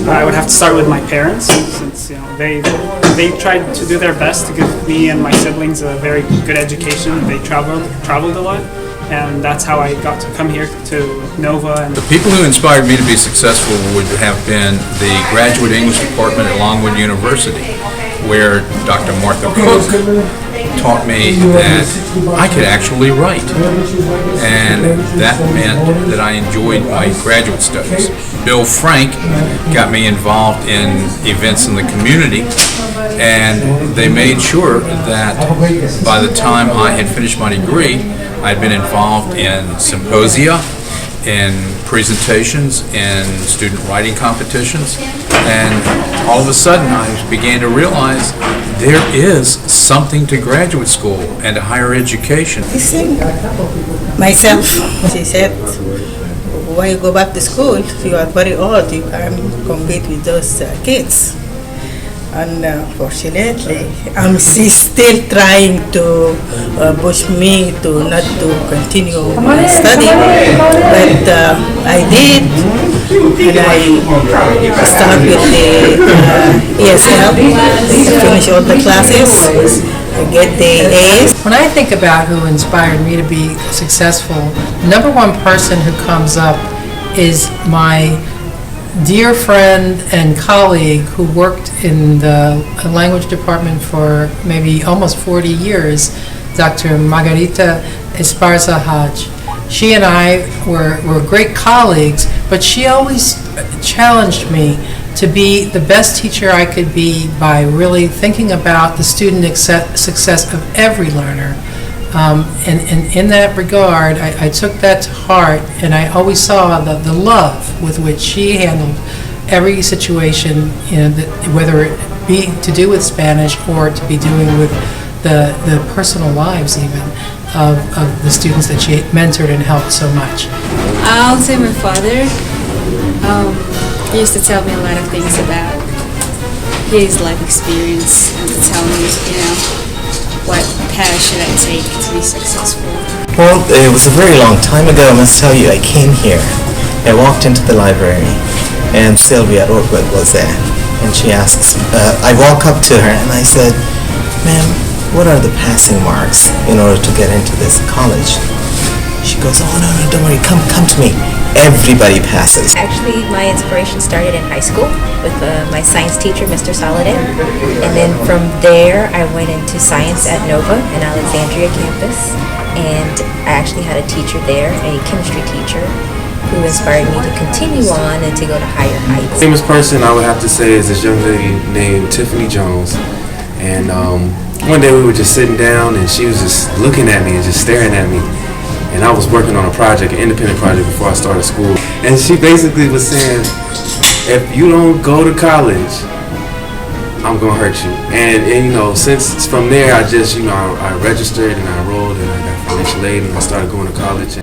I would have to start with my parents, since they tried to do their best to give me and my siblings a very good education. They traveled a lot, and that's how I got to come here to Nova. And the people who inspired me to be successful would have been the graduate English department at Longwood University, where Dr. Martha Cook taught me that I could actually write, and that meant that I enjoyed my graduate studies. Bill Frank got me involved in events in the community, and they made sure that by the time I had finished my degree, I'd been involved in symposia, in presentations, in student writing competitions, and all of a sudden I began to realize there is something to graduate school and to higher education. Myself, she said, when you go back to school, you are very old, you can't compete with those kids. And fortunately, still trying to push me to not to continue my study, but I did, and I started with the ESL, finish all the classes, I get the A's. When I think about who inspired me to be successful, the number one person who comes up is my dear friend and colleague who worked in the language department for maybe almost 40 years, Dr. Margarita Esparza Haj. She and I were great colleagues, but she always challenged me to be the best teacher I could be by really thinking about the student success of every learner. And in that regard, I took that to heart, and I always saw the love with which she handled every situation, whether it be to do with Spanish or to be doing with the personal lives even of the students that she mentored and helped so much. I'll say my father. He used to tell me a lot of things about his life experience and to tell me, what path should I take to be successful? Well, it was a very long time ago, I must tell you. I came here, I walked into the library, and Sylvia Ortwood was there. And she asks, I walk up to her and I said, "Ma'am, what are the passing marks in order to get into this college?" She goes, "Oh, no, don't worry, come to me. Everybody passes." Actually, my inspiration started in high school with my science teacher, Mr. Saladin. And then from there, I went into science at Nova in Alexandria campus. And I actually had a teacher there, a chemistry teacher, who inspired me to continue on and to go to higher heights. The famous person I would have to say is this young lady named Tiffany Jones. And one day we were just sitting down and she was just looking at me and just staring at me. And I was working on a project, an independent project, before I started school. And she basically was saying, if you don't go to college, I'm gonna hurt you. And since from there, I just, I registered and I enrolled and I got financial aid and I started going to college.